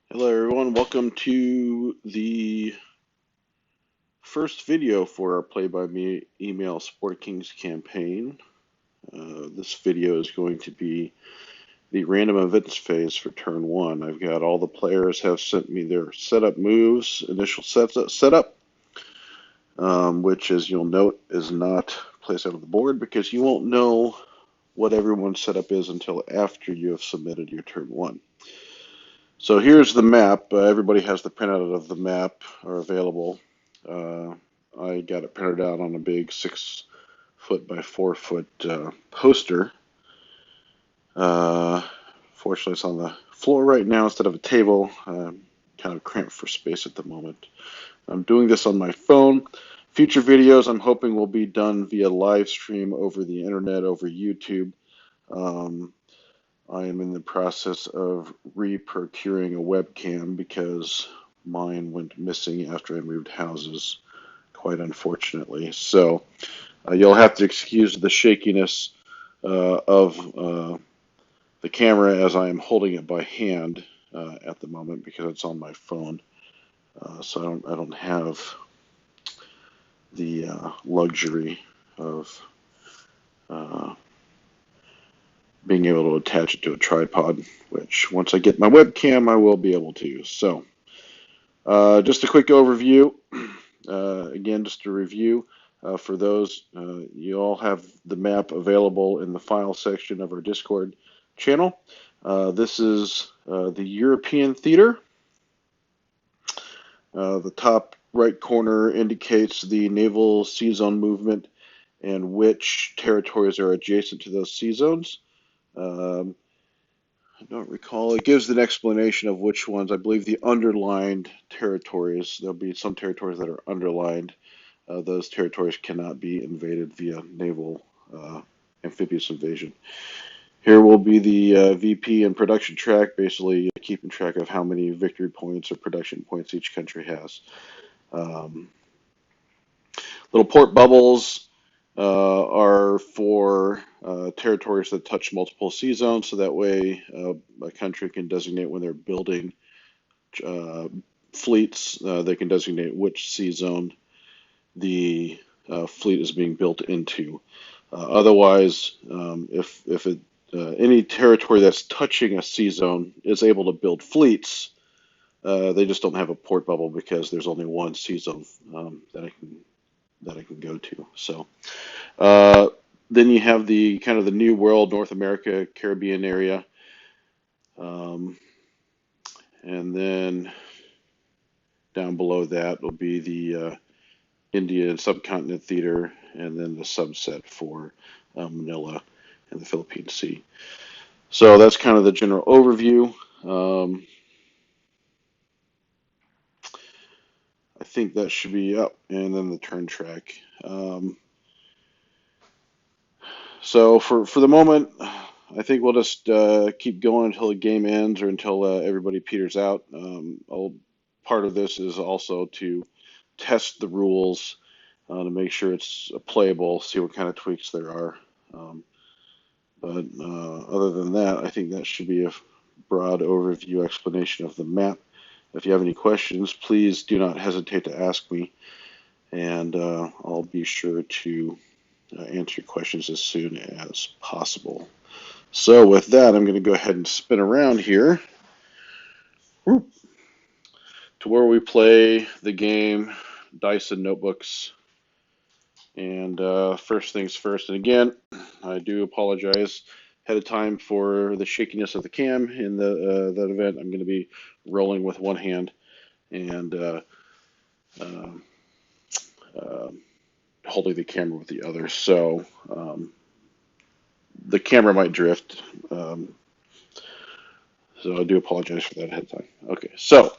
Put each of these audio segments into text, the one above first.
Hello everyone, welcome to the first video for our Play by Me email Sport Kings campaign. This video is going to be the random events phase for turn one. I've got all the players have sent me their setup moves, initial setup, which as you'll note is not placed out on the board because you won't know what everyone's setup is until after you have submitted your turn one. So here's the map. Everybody has the printout of the map are available. Uh, I got it printed out on a big 6 foot by 4 foot poster. Uh, Fortunately, it's on the floor right now instead of a table. I'm kind of cramped for space at the moment. I'm doing this on my phone. Future videos I'm hoping will be done via live stream over the internet, over YouTube. I am in the process of re-procuring a webcam because mine went missing after I moved houses, quite unfortunately. So you'll have to excuse the shakiness of the camera as I am holding it by hand at the moment because it's on my phone. So I don't have the luxury of uh, being able to attach it to a tripod, which once I get my webcam, I will be able to. So just a quick overview. Again, just a review for those. You all have the map available in the file section of our Discord channel. This is the European theater. The top right corner indicates the naval sea zone movement and which territories are adjacent to those sea zones. Um, I don't recall. It gives an explanation of which ones. I believe the underlined territories, there'll be some territories that are underlined. Those territories cannot be invaded via naval amphibious invasion. Here will be the VP and production track, basically keeping track of how many victory points or production points each country has. Um, Little port bubbles are for territories that touch multiple sea zones, so that way a country can designate when they're building uh, fleets, they can designate which sea zone the fleet is being built into. Otherwise, if any territory that's touching a sea zone is able to build fleets, they just don't have a port bubble because there's only one sea zone that I can go to. So uh, then you have the kind of the New World, North America, Caribbean area, um, and then down below that will be the Indian subcontinent theater, and then the subset for Manila and the Philippine Sea. So that's kind of the general overview. I think that should be up, and then the turn track. Um, so for the moment, I think we'll just keep going until the game ends or until everybody peters out. Part of this is also to test the rules to make sure it's playable, see what kind of tweaks there are. Um, but other than that, I think that should be a broad overview explanation of the map. If you have any questions, please do not hesitate to ask me, and I'll be sure to answer your questions as soon as possible. So with that, I'm going to go ahead and spin around here to where we play the game Dice and Notebooks. And first things first, and again, I do apologize ahead of time for the shakiness of the cam in that event. I'm going to be rolling with one hand and uh, uh, holding the camera with the other. So the camera might drift. So I do apologize for that ahead of time. Okay, so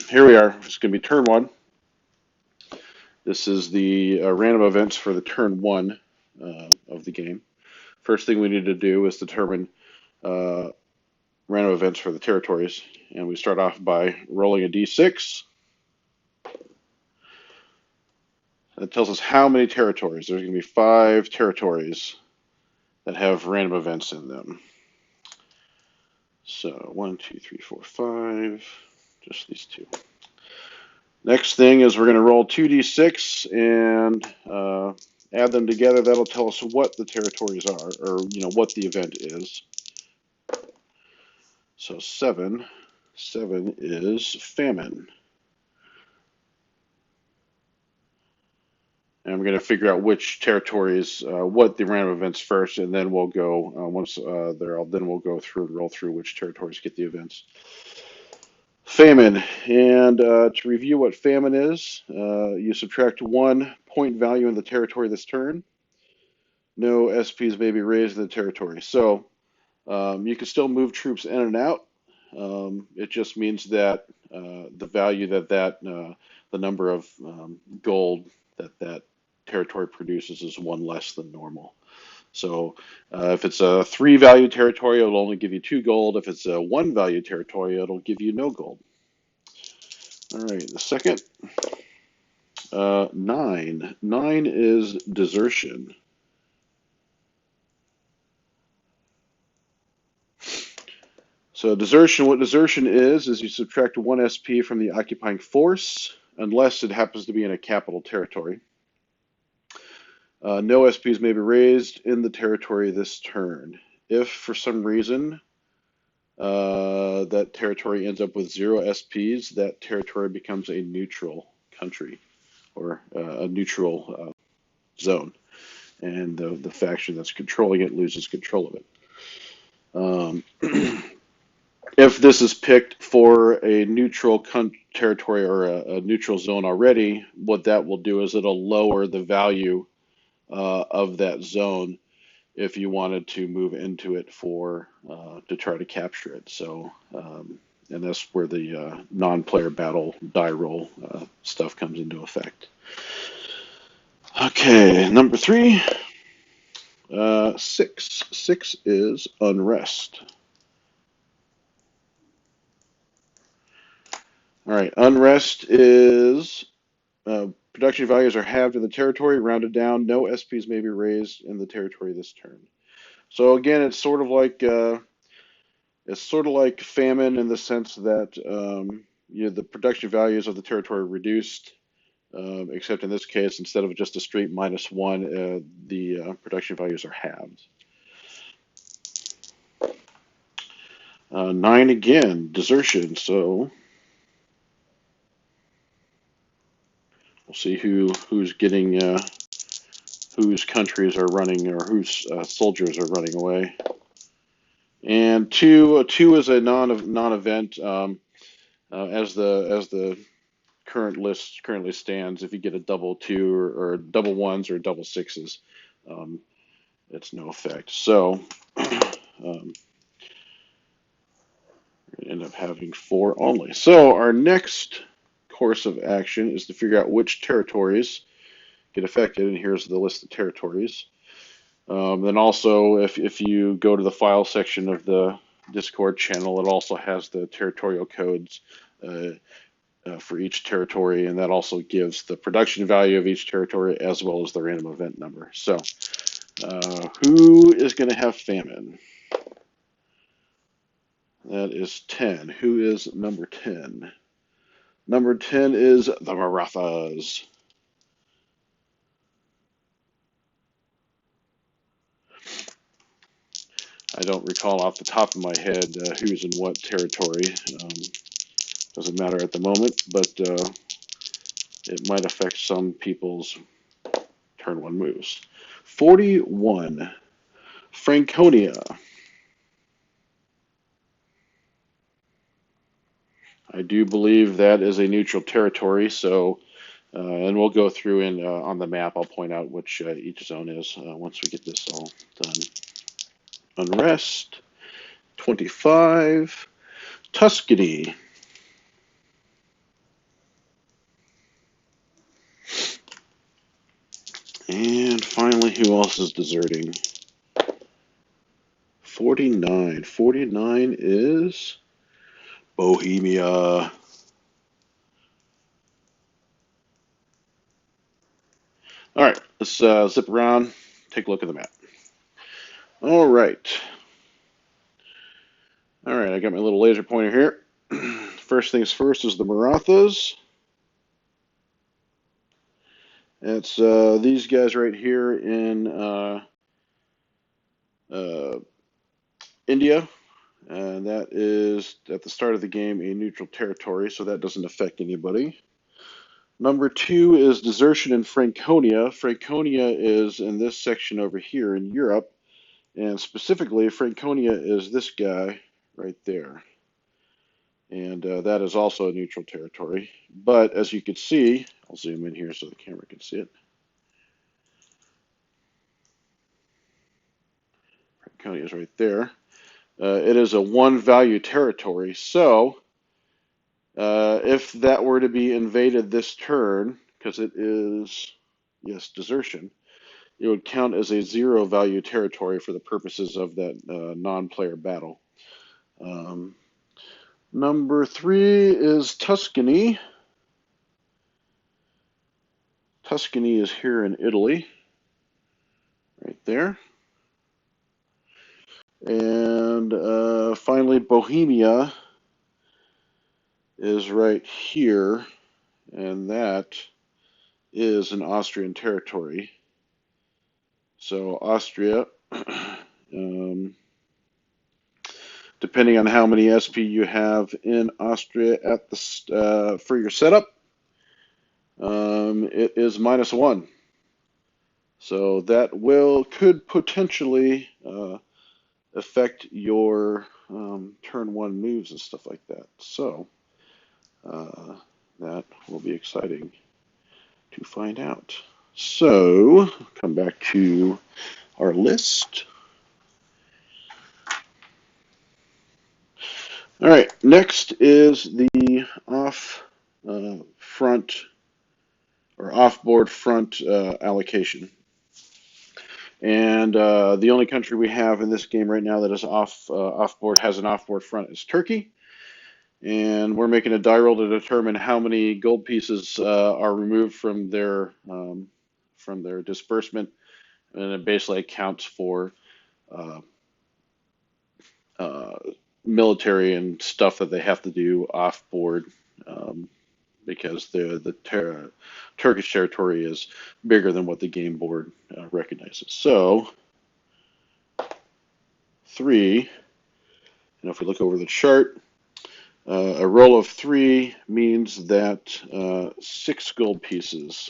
here we are. It's going to be turn one. This is the random events for the turn one of the game. First thing we need to do is determine uh, random events for the territories. And we start off by rolling a d6. It tells us how many territories. There's going to be 5 territories that have random events in them. So 1, 2, 3, 4, 5. just these two. Next thing is we're going to roll 2d6 and add them together. That'll tell us what the territories are, or what the event is. So 7 is famine. And we're going to figure out which territories, what the random events first, and then we'll go once they're all. Then we'll go through and roll through which territories get the events. Famine, and to review what famine is, you subtract 1 point value in the territory this turn. No SPs may be raised in the territory. So you can still move troops in and out. It just means that the value the number of gold that territory produces is 1 less than normal. So if it's a 3 value territory, it'll only give you 2 gold. If it's a 1 value territory, it'll give you no gold. All right, the second, 9. 9 is desertion. So desertion, what desertion is you subtract 1 SP from the occupying force, unless it happens to be in a capital territory. No SPs may be raised in the territory this turn. If for some reason that territory ends up with 0 SPs, that territory becomes a neutral country or a neutral zone, and the faction that's controlling it loses control of it. If this is picked for a neutral territory or a neutral zone already, what that will do is it'll lower the value of that zone if you wanted to move into it to try to capture it. So, and that's where the non-player battle die roll stuff comes into effect. Okay, number 3, 6. 6 is unrest. All right, unrest is production values are halved in the territory, rounded down. No SPs may be raised in the territory this turn. So again, it's sort of like famine in the sense that the production values of the territory are reduced, except in this case, instead of just a straight -1, the production values are halved. 9 again, desertion. So we'll see who's getting whose countries are running or whose soldiers are running away. And 2 is a non-event. As the current list currently stands, if you get a double 2 or double 1s or double 6s, it's no effect. So we end up having 4 only. So our next course of action is to figure out which territories get affected, and here's the list of territories. Then also, if you go to the file section of the Discord channel, it also has the territorial codes for each territory, and that also gives the production value of each territory as well as the random event number. So, who is going to have famine? That is 10. Who is number 10? Number 10 is the Marathas. I don't recall off the top of my head who's in what territory. Doesn't matter at the moment, but it might affect some people's turn 1 moves. 41, Franconia. I do believe that is a neutral territory, so, and we'll go through and on the map, I'll point out which each zone is once we get this all done. Unrest, 25, Tuscany. And finally, who else is deserting? 49. 49 is Bohemia. All right, let's zip around, take a look at the map. All right. All right, I got my little laser pointer here. first things first is the Marathas. It's these guys right here in uh, India, and that is at the start of the game a neutral territory, so that doesn't affect anybody. Number two is desertion in Franconia. Franconia is in this section over here in Europe, and specifically Franconia is this guy right there. And that is also a neutral territory. But as you can see, I'll zoom in here so the camera can see it. Franconia is right there. It is a one value territory, so if that were to be invaded this turn, because it is, yes, desertion, it would count as a zero value territory for the purposes of that non-player battle. Um, Number three is Tuscany. Tuscany is here in Italy, right there. And finally, Bohemia is right here, and that is an Austrian territory. So Austria, depending on how many SP you have in Austria at the for your setup, it is -1. So that could potentially affect your turn one moves and stuff like that. So that will be exciting to find out. So come back to our list. All right, next is the front or off-board front allocation. And the only country we have in this game right now that is off-board has an off-board front is Turkey. And we're making a die roll to determine how many gold pieces are removed from their disbursement, and it basically accounts for uh, uh, military and stuff that they have to do off board, because the Turkish territory is bigger than what the game board recognizes. So 3, and if we look over the chart, a roll of 3 means that 6 gold pieces,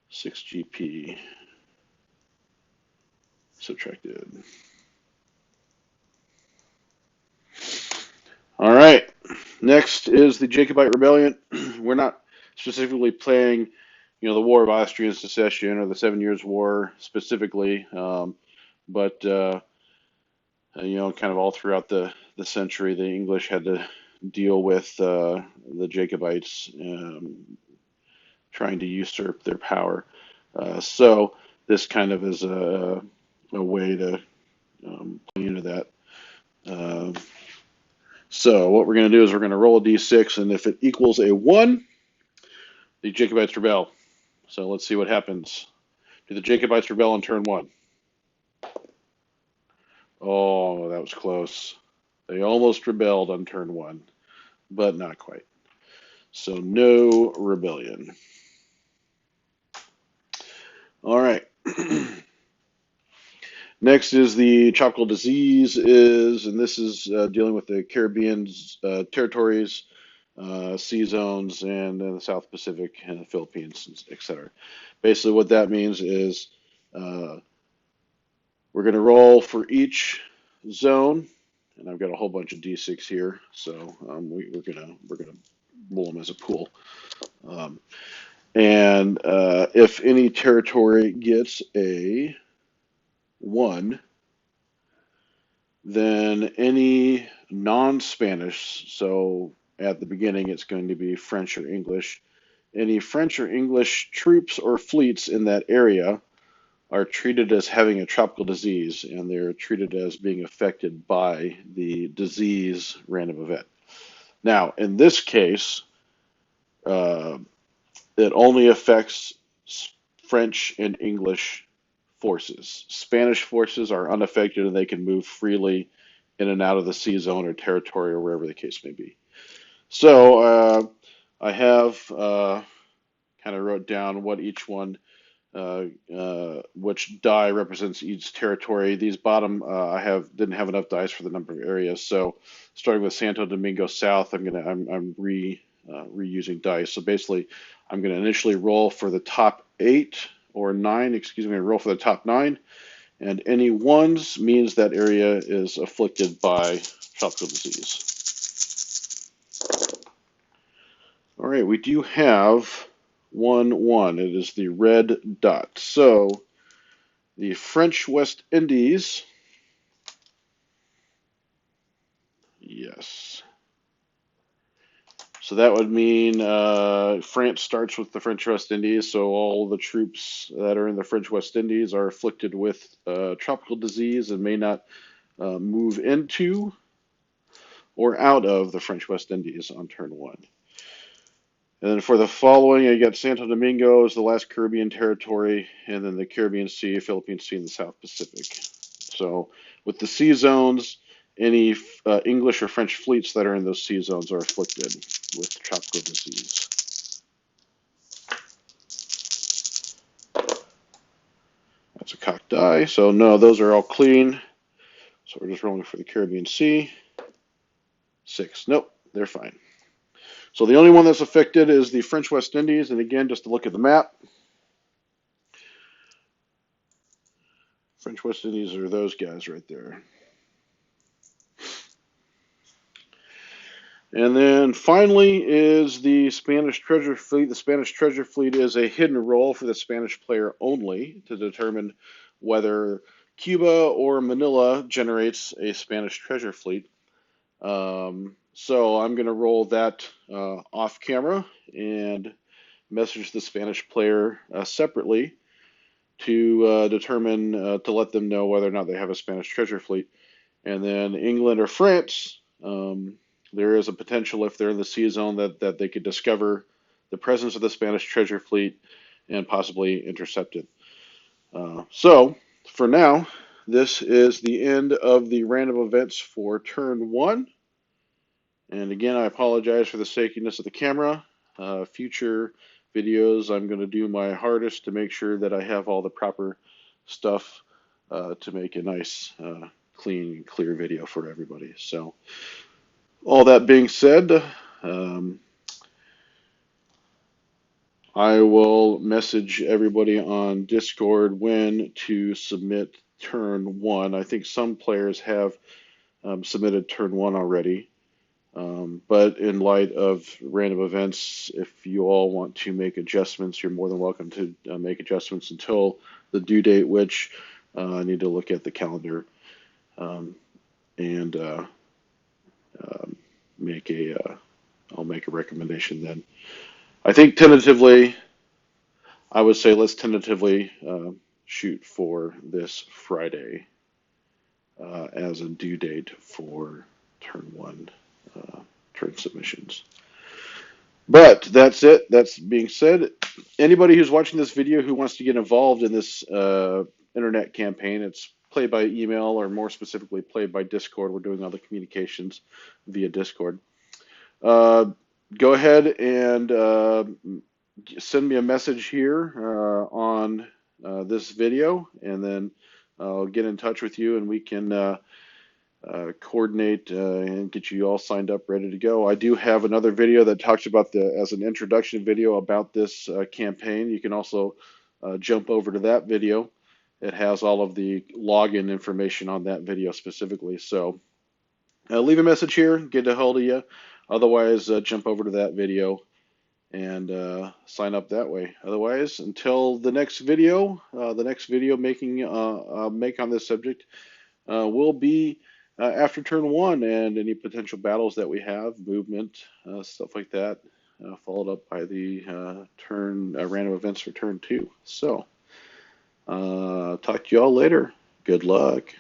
6 GP subtracted. All right. Next is the Jacobite Rebellion. We're not specifically playing, the War of Austrian Secession or the 7 Years' War specifically, but kind of all throughout the century, the English had to deal with the Jacobites trying to usurp their power. So this kind of is a way to play into that. So what we're going to do is we're going to roll a d6, and if it equals a 1, the Jacobites rebel. So let's see what happens. Do the Jacobites rebel on turn 1? Oh, that was close. They almost rebelled on turn 1, but not quite. So no rebellion. All right. Next is the tropical disease, and this is dealing with the Caribbean territories, sea zones, and the South Pacific and the Philippines, etc. Basically, what that means is we're going to roll for each zone, and I've got a whole bunch of d6 here, so we're gonna roll them as a pool. And if any territory gets a 1, then any non-Spanish, so at the beginning it's going to be French or English, any French or English troops or fleets in that area are treated as having a tropical disease, and they're treated as being affected by the disease random event. Now, in this case, it only affects French and English forces. Spanish forces are unaffected, and they can move freely in and out of the sea zone or territory or wherever the case may be. So I have kind of wrote down what each one, which die represents each territory. These bottom, didn't have enough dice for the number of areas. So starting with Santo Domingo South, I'm reusing dice. So basically, I'm gonna initially roll for the top 8 or 9. Excuse me, roll for the top 9, and any ones means that area is afflicted by tropical disease. All right, we do have 1-1. It is the red dot. So the French West Indies, yes. So that would mean France starts with the French West Indies. So all the troops that are in the French West Indies are afflicted with tropical disease and may not move into or out of the French West Indies on turn 1. And then for the following, you got Santo Domingo is the last Caribbean territory, and then the Caribbean Sea, Philippine Sea, and the South Pacific. So with the sea zones, any English or French fleets that are in those sea zones are afflicted with tropical disease. That's a cocked die. So no, those are all clean. So we're just rolling for the Caribbean Sea. 6. Nope, they're fine. So the only one that's affected is the French West Indies. And again, just to look at the map, French West Indies are those guys right there. And then finally is the Spanish Treasure Fleet. The Spanish Treasure Fleet is a hidden roll for the Spanish player only to determine whether Cuba or Manila generates a Spanish Treasure Fleet. So I'm going to roll that off camera and message the Spanish player separately to determine, to let them know whether or not they have a Spanish Treasure Fleet. And then England or France, there is a potential if they're in the sea zone that they could discover the presence of the Spanish treasure fleet and possibly intercept it. So for now, this is the end of the random events for turn 1. And again, I apologize for the shakiness of the camera. Future videos, I'm going to do my hardest to make sure that I have all the proper stuff to make a nice, clean, and clear video for everybody. So all that being said, I will message everybody on Discord when to submit turn 1. I think some players have submitted turn 1 already. But in light of random events, if you all want to make adjustments, you're more than welcome to make adjustments until the due date, which I need to look at the calendar and I'll make a recommendation then. I think tentatively, I would say let's tentatively shoot for this Friday as a due date for turn 1 turn submissions. But that's it. That's being said. Anybody who's watching this video who wants to get involved in this internet campaign, it's played by email or more specifically played by Discord. We're doing all the communications via Discord. Go ahead and send me a message here on this video, and then I'll get in touch with you and we can coordinate and get you all signed up, ready to go. I do have another video that talks about as an introduction video about this campaign. You can also jump over to that video. It has all of the login information on that video specifically. So leave a message here, get a hold of you. Otherwise, jump over to that video and sign up that way. Otherwise, until the next video making make on this subject will be after turn 1 and any potential battles that we have, movement, stuff like that, followed up by the random events for turn 2. So, talk to you all later. Good luck.